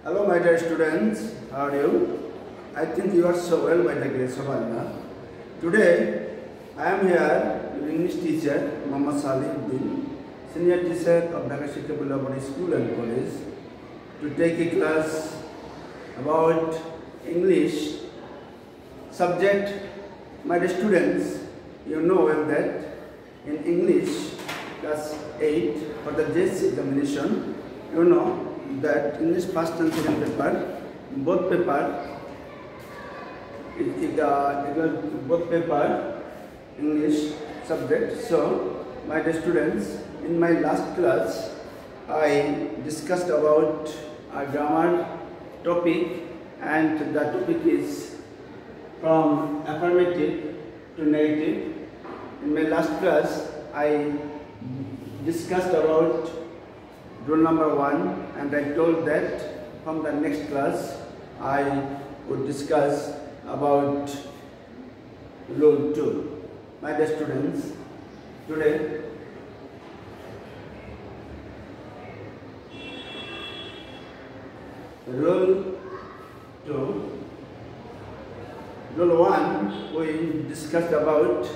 Hello my dear students, how are you? I think you are so well by the grace of Allah. Today I am here, your English teacher Muhammad Salihuddin, senior teacher of Dhaka Shikha Bullabadi School and College, to take a class about English subject. My dear students, you know well that in English class 8 for the JC examination, you know that English first and second paper, both paper English subject. So my dear students, in my last class I discussed about a grammar topic, and the topic is from affirmative to negative. In my last class I discussed about rule number 1, and I told that from the next class I would discuss about rule 2. My dear students, today rule 2, rule 1 we discussed about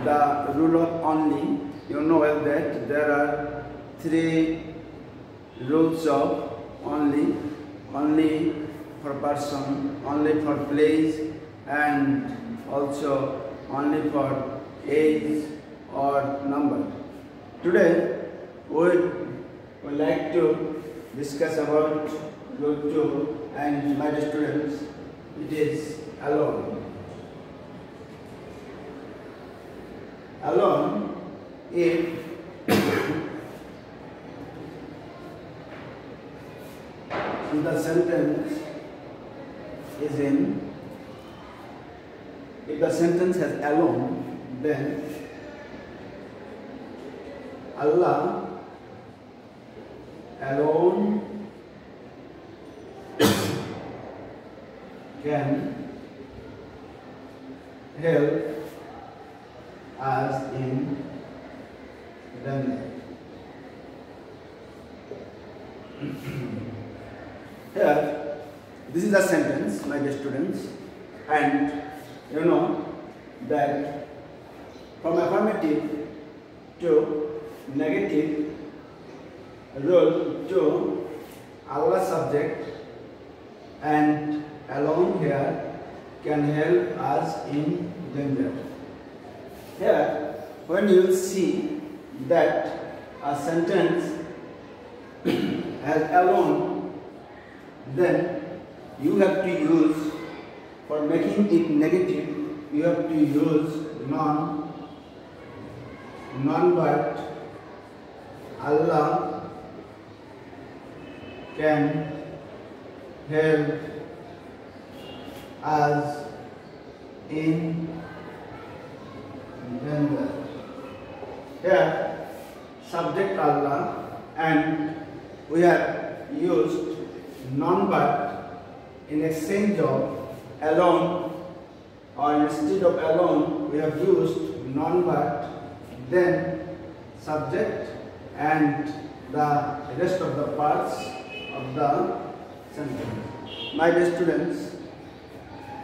the rule of only. You know well that there are 3 rules of only: only for person, only for place, and also only for age or number. Today we would like to discuss about rule 2, and my dear students, it is alone. Alone, if the sentence is if the sentence has alone, then Allah alone can help us in danger. Here, this is a sentence, my dear students, and you know that from affirmative to negative, rule 2, Allah subject and alone here can help us in danger. Here, when you see that a sentence has alone, then you have to use, for making it negative, you have to use non but Allah can help us in danger. Here, subject Allah, and we have used non but in exchange of alone, or instead of alone we have used non but, then subject and the rest of the parts of the sentence. My dear students,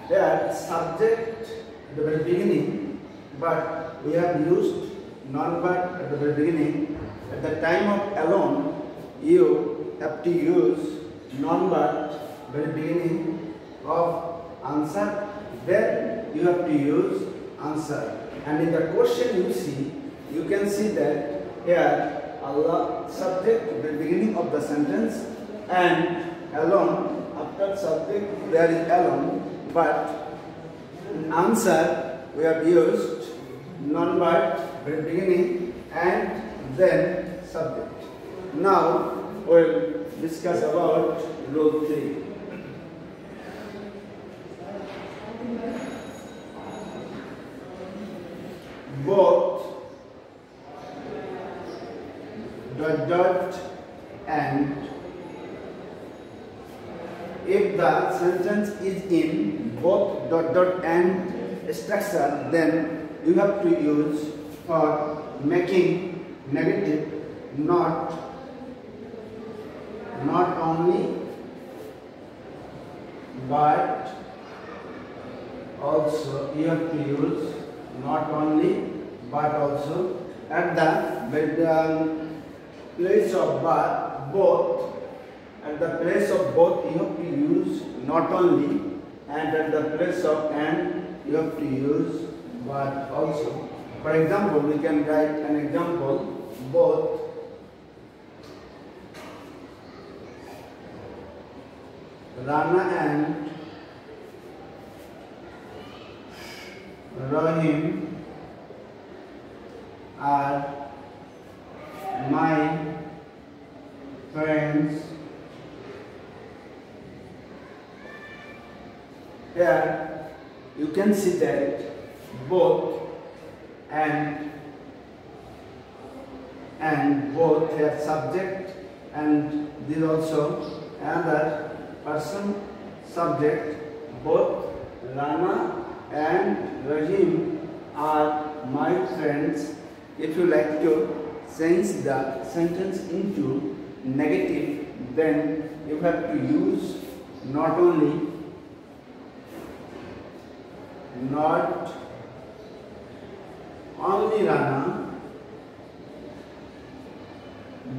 there subject at the very beginning, but we have used non but at the very beginning. At the time of alone, you have to use non but very beginning of answer, then you have to use answer. And in the question you see, you can see that here Allah subject at the beginning of the sentence, and alone after subject there is alone, but in answer we have used non but very beginning and then subject. Now we will discuss about rule 3. Both dot and. If the sentence is in both dot and structure, then you have to use for making negative not only but also you have to use not only but also. At the place of both, at the place of both you have to use not only, and at the place of and you have to use but also. For example, we can write an example: both Rana and Rahim are my friends. Here you can see that both and both have subject, and this also another person subject. Both Rana and Rahim are my friends. If you like to change the sentence into negative, then you have to use not only, not only Rana,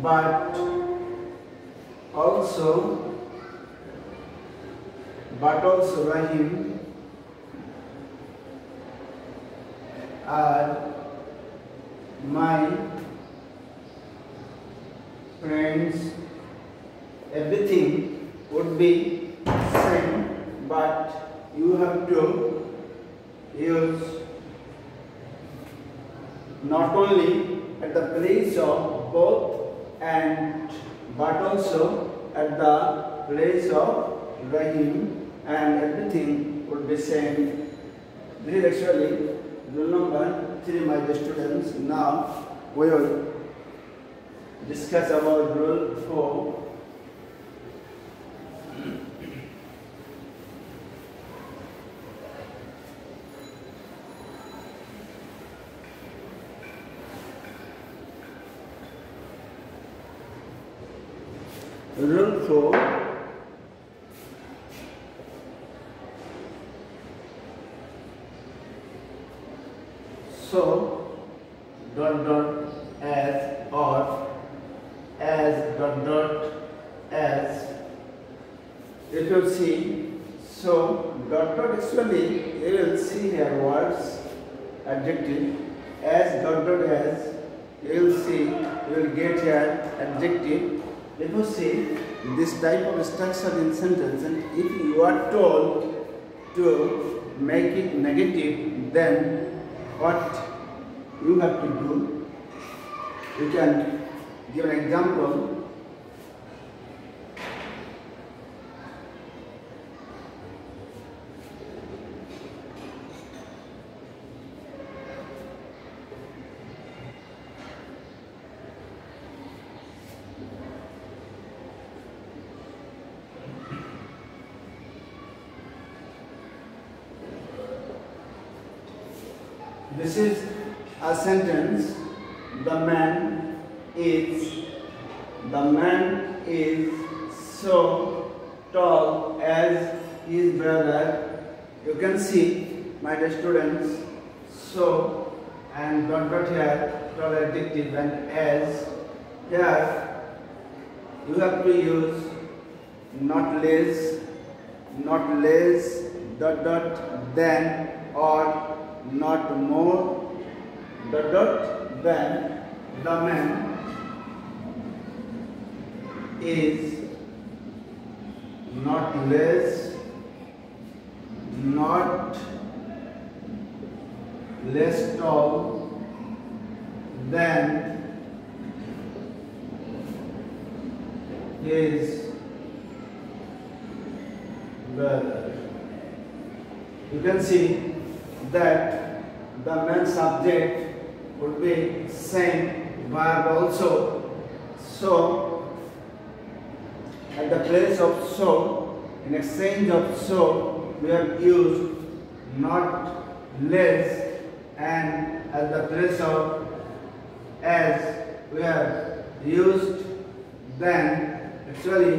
but also Rahim are my friends. Everything would be same, but you have to use not only at the place of both and but also at the place of Rahim, and everything would be same. This is actually rule number 3, my dear students. Now we will discuss about rule 4. Rule 4. So dot dot as or as dot dot as. If you see, so dot dot actually you will see here words adjective. As dot dot as, you will see, you will get here adjective. If you see this type of structure in sentence, and if you are told to make it negative, then what you have to do? You can give an example. This is a sentence. The man is so tall as his brother. You can see, my dear students, so and dot dot here, tall adjective, and as. Here you have to use not less, dot dot, than, or not more, dot dot, than. The man is not less tall than his brother. You can see that the main subject would be same, verb also. So at the place of so, in exchange of so, we have used not less, and at the place of as, we have used than. Actually,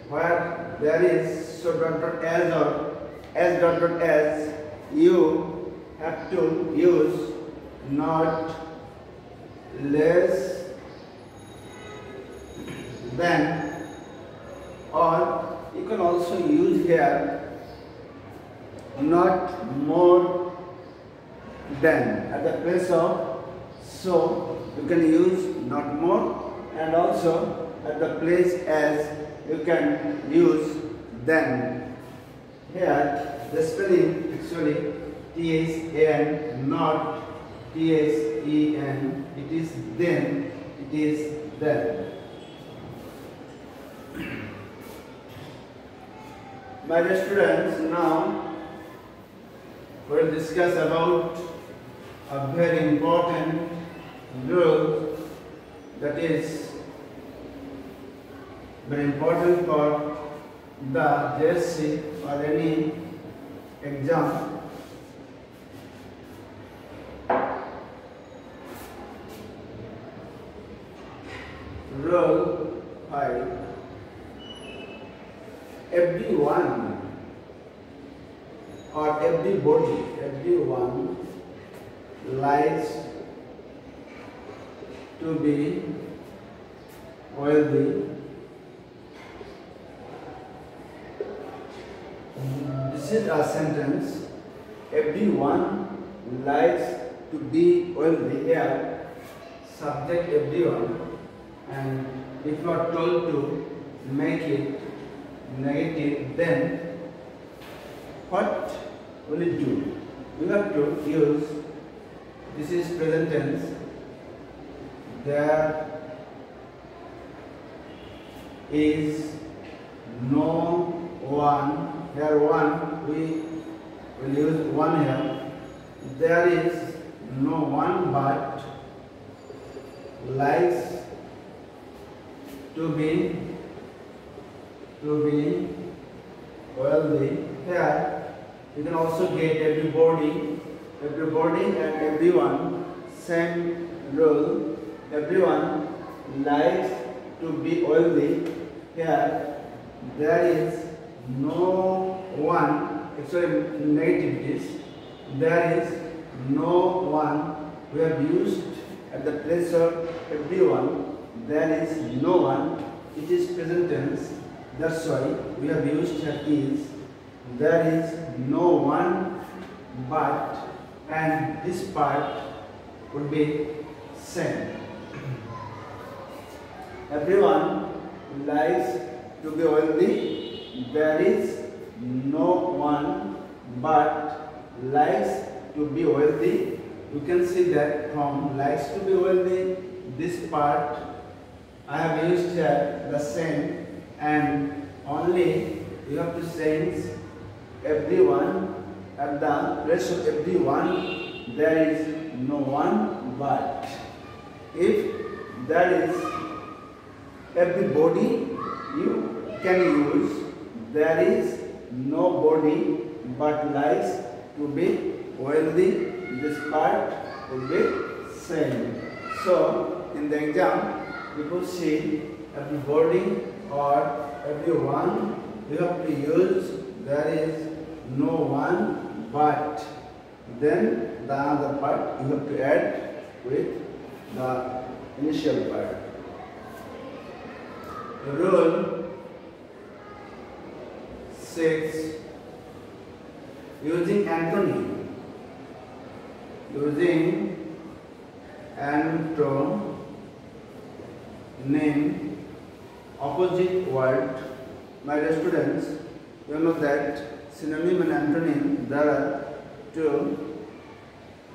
where there is so dot dot as or as dot dot as, you have to use not less than, or you can also use here not more than at the place of so. You can use not more, and also at the place as you can use then. Here the spelling actually THAN, not THEN. It is then, it is then. My dear students, now we will discuss about a very important rule that is very important for the JSC or any exam. Rule 5. Everyone or everyone likes to be wealthy. This is a sentence. Everyone likes to be wealthy. Here, subject everyone, and if you are told to make it negative, then what will it do? You have to use, this is present tense, there is no one. Here one, we will use one here. There is no one but likes to be wealthy. Here you can also get everybody and everyone, same rule. Everyone likes to be wealthy. Here there is no one, actually negative it is, there is no one. We have used at the place of everyone, there is no one. It is present tense, that's why we have used here is. There is no one but, and this part would be same. Everyone likes to be wealthy. There is no one but likes to be wealthy. You can see that from likes to be wealthy, this part I have used here the same, and only you have to change everyone. At the place of everyone there is no one but. If there is everybody, you can use there is nobody but likes to be wealthy. This part will be same. So in the exam, you could see everybody or everyone, you have to use there is no one but. Then the other part you have to add with the initial part. Rule 6. Using antonyms. Using antonym, opposite word. My dear students, you know that synonym and antonym, there are two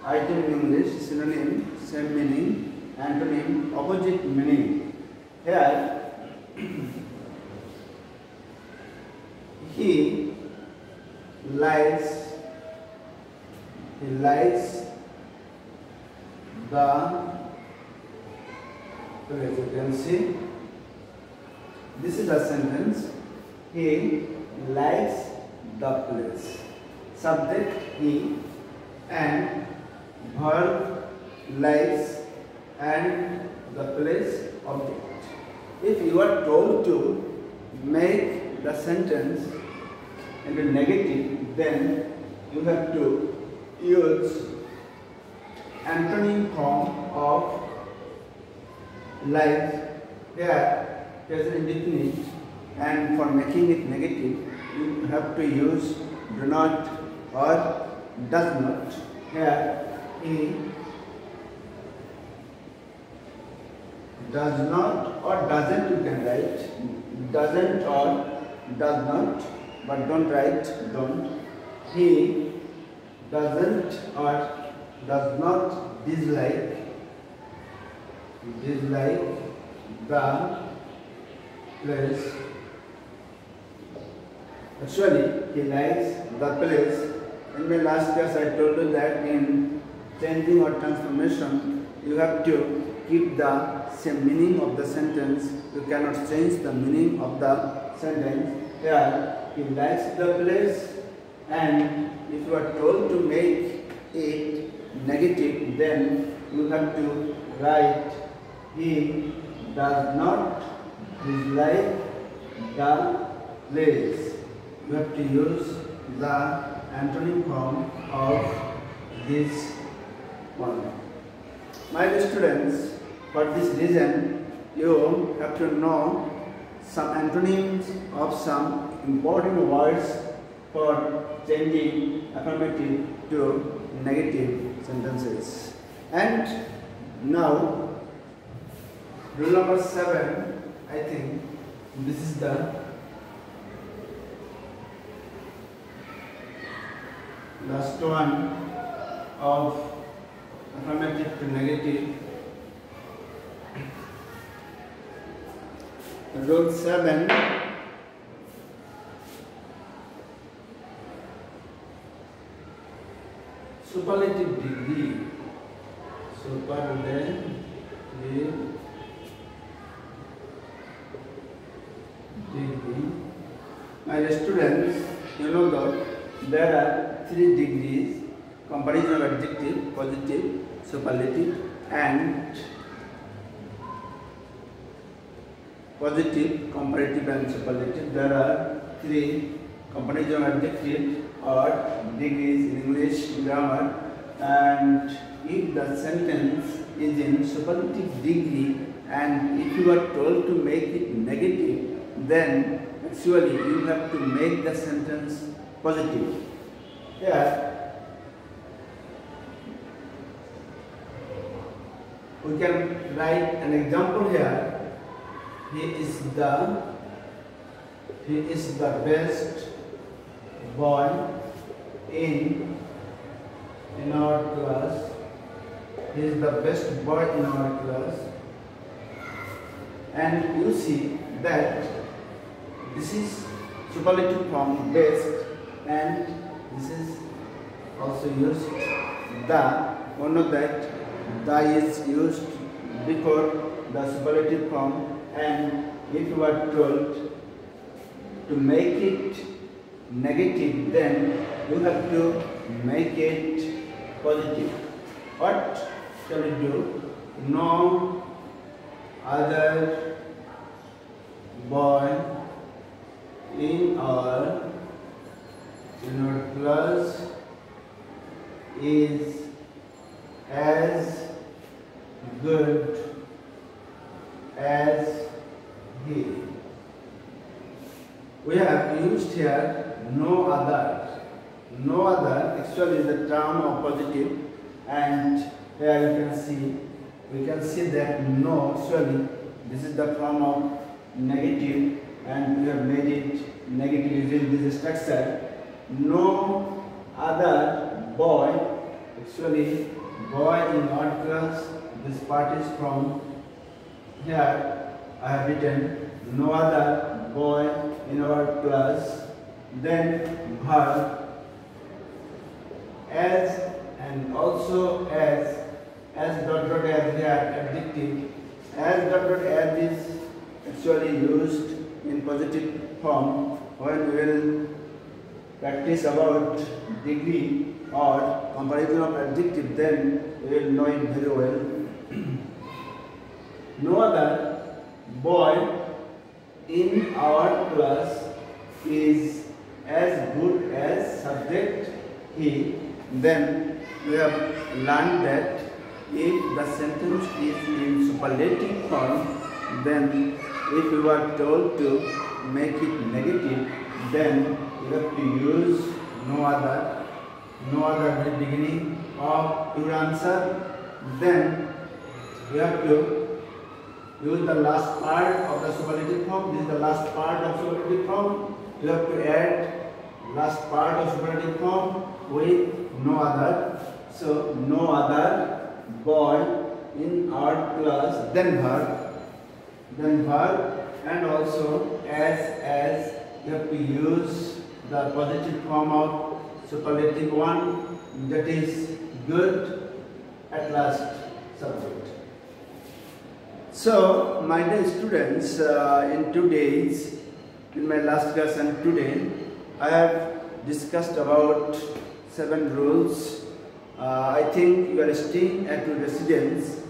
items in English. Synonym, same meaning, antonym, opposite meaning. Here, he likes the place. You can see this is a sentence. He likes the place. Subject he, and verb likes, and the place object. If you are told to make the sentence into negative, then you have to use antonym form of like here there is an indefinite, and for making it negative you have to use do not or does not. Here he does not or doesn't, you can write doesn't or does not, but don't write don't. He doesn't or does not dislike the place. Actually, he likes the place. In my last class, I told you that in changing or transformation, you have to keep the same meaning of the sentence. You cannot change the meaning of the sentence. Here, he likes the place, and if you are told to make it negative, then you have to write he does not dislike the place. You have to use the antonym form of this one. My dear students, for this reason, you have to know some antonyms of some important words for changing affirmative to negative sentences. And now, rule number 7, I think this is the last one of affirmative to negative. Rule 7. Superlative degree. Superlative degree. My students, you know that there are 3 degrees: comparison of adjective, positive, superlative, and positive, comparative, and superlative. There are 3 comparison of adjective or degrees in English grammar, and if the sentence is in superlative degree and if you are told to make it negative, then actually you have to make the sentence positive. Here we can write an example here. He is the best boy in our class. He is the best boy in our class. And you see that this is superlative form best, and this is also used the. One of that the is used before the superlative form, and if you are told to make it negative, then you have to make it positive. What shall we do? No other boy in our class is as good as he. We have used here no other. No other actually is the term of positive, and here we can see that no actually this is the form of negative, and we have made it negative using this structure. No other boy, actually boy in our class, this part is from here. I have written no other boy in our class, then verb as, and also as dot dot as here adjective. As dot dot as is actually used in positive form when we will practice about degree or comparison of adjective, then we will know it very well. No other boy in our class is as good as subject he. Then we have learned that if the sentence is in superlative form, then if you are told to make it negative, then you have to use no other very beginning of your answer. Then you have to use the last part of the superlative form. This is the last part of superlative form. You have to add last part of superlative form with no other. So no other boy in our class, then verb, and also as you have to use the positive form of superlative one, that is good at last subject. So my dear students, in my last class and today, I have discussed about 7 rules. I think you are staying at your residence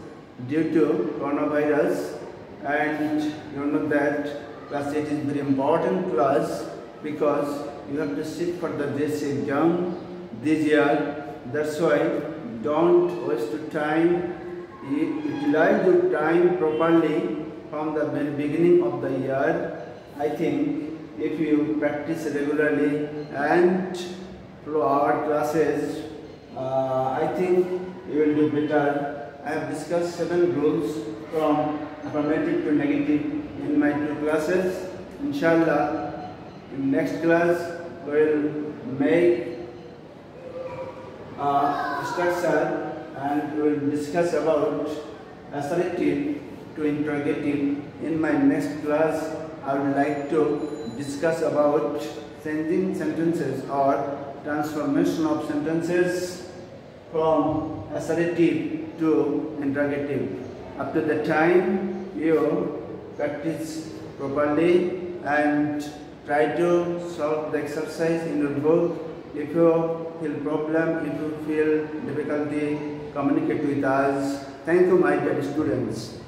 due to coronavirus, and you know that class 8 is very important class because you have to sit for the JC exam this year. That's why don't waste your time. Utilize your time properly from the very beginning of the year. I think if you practice regularly and follow our classes, I think you will do better. I have discussed 7 rules from affirmative to negative in my 2 classes. Inshallah, in next class we will make a structure and we will discuss about assertive to interrogative. In my next class, I would like to discuss about changing sentences or transformation of sentences from assertive to interrogative. Up to the time you practice properly and try to solve the exercise in your book. If you feel problem, if you feel difficulty, communicate with us. Thank you, my dear students.